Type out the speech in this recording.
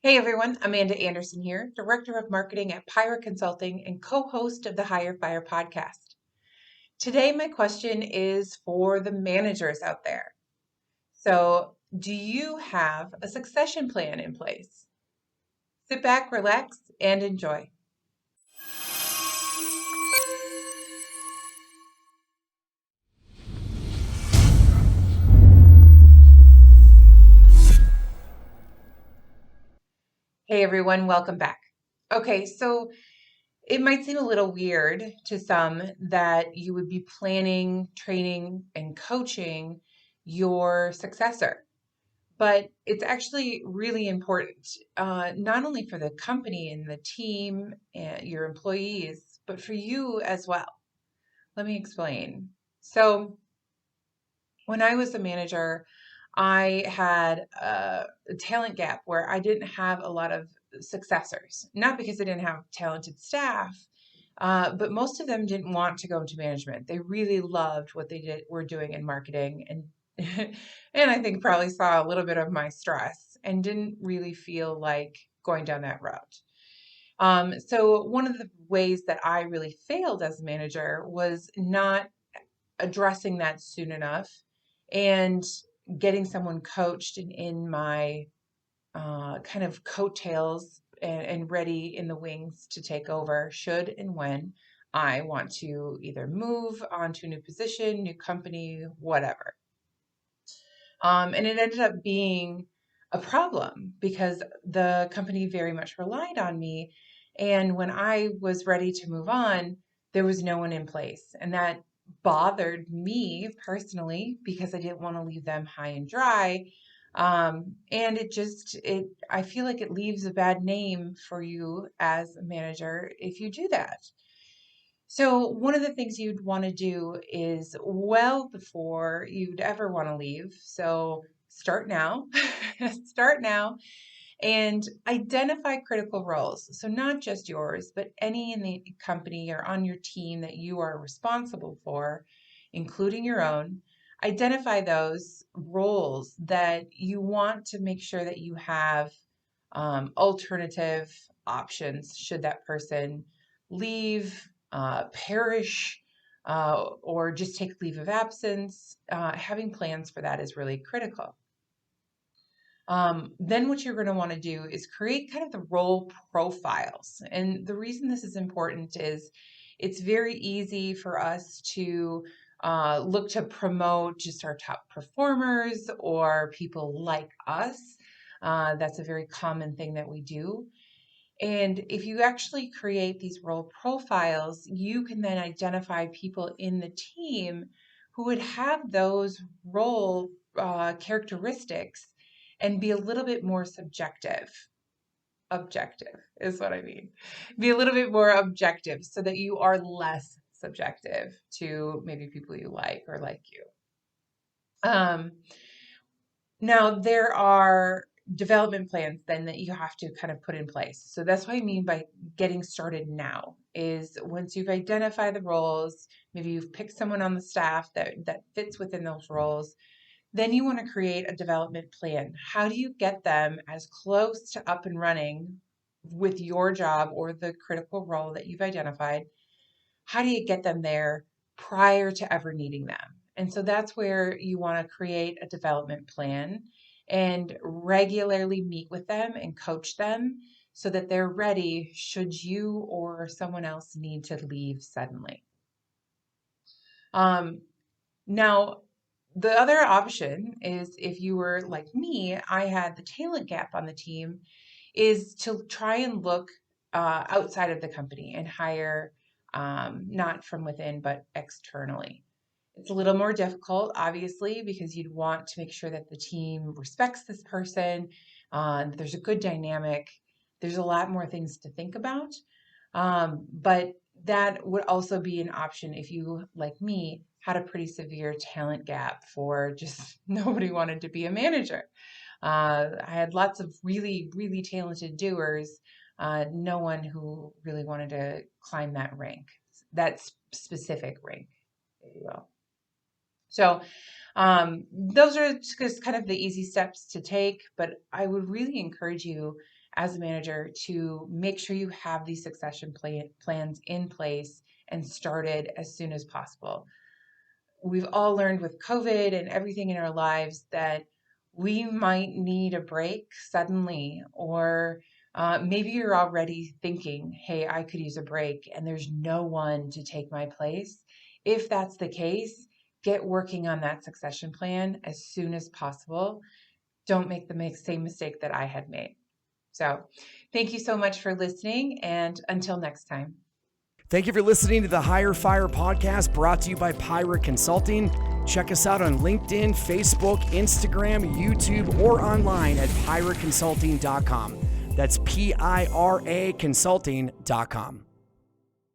Hey everyone, Amanda Anderson here, Director of Marketing at Pyra Consulting and co-host of the Hire Fire podcast. Today, my question is for the managers out there. So, do you have a succession plan in place? Sit back, relax, and enjoy. Hey everyone, welcome back. Okay, so it might seem a little weird to some that you would be planning, training, and coaching your successor. But it's actually really important, not only for the company and the team and your employees, but for you as well. Let me explain. So, when I was a manager, I had a talent gap where I didn't have a lot of successors, not because I didn't have talented staff. But most of them didn't want to go into management. They really loved what were doing in marketing, and and I think probably saw a little bit of my stress and didn't really feel like going down that route. So one of the ways that I really failed as a manager was not addressing that soon enough and getting someone coached and in my kind of coattails and ready in the wings to take over should and when I want to either move on to a new position, new company, whatever. And it ended up being a problem because the company very much relied on me. And when I was ready to move on, there was no one in place. And that bothered me personally because I didn't want to leave them high and dry. And I feel like it leaves a bad name for you as a manager if you do that. So, one of the things you'd want to do is well before you'd ever want to leave. So, start now, start now, and identify critical roles. So, not just yours, but any in the company or on your team that you are responsible for, including your own. Identify those roles that you want to make sure that you have alternative options should that person leave, perish, or just take leave of absence. Having plans for that is really critical. Then what you're going to want to do is create kind of the role profiles. And the reason this is important is it's very easy for us to look to promote just our top performers or people like us. That's a very common thing that we do. And if you actually create these role profiles, you can then identify people in the team who would have those role characteristics and be a little bit more subjective. Objective is what I mean. Be a little bit more objective so that you are less subjective to maybe people you like or like you. Um, Now, there are development plans then that you have to kind of put in place. So that's what I mean by getting started now is once you've identified the roles, maybe you've picked someone on the staff that fits within those roles, then you want to create a development plan. How do you get them as close to up and running with your job or the critical role that you've identified? How do you get them there prior to ever needing them? And so that's where you want to create a development plan and regularly meet with them and coach them so that they're ready should you or someone else need to leave suddenly. Um, Now, the other option is if you were like me, I had the talent gap on the team, is to try and look outside of the company and hire not from within, but externally. It's a little more difficult, obviously, because you'd want to make sure that the team respects this person, that there's a good dynamic. There's a lot more things to think about. But that would also be an option if you, like me, had a pretty severe talent gap for just nobody wanted to be a manager. I had lots of really, really talented doers, no one who really wanted to climb that rank, that specific rank, if you will. So those are just kind of the easy steps to take, but I would really encourage you as a manager to make sure you have these succession plans in place and started as soon as possible. We've all learned with COVID and everything in our lives that we might need a break suddenly, or maybe you're already thinking, hey, I could use a break and there's no one to take my place. If that's the case, get working on that succession plan as soon as possible. Don't make the same mistake that I had made. So thank you so much for listening, and until next time. Thank you for listening to the Hire Fire podcast, brought to you by Pirate Consulting. Check us out on LinkedIn, Facebook, Instagram, YouTube, or online at pirateconsulting.com. That's PIRA consulting.com.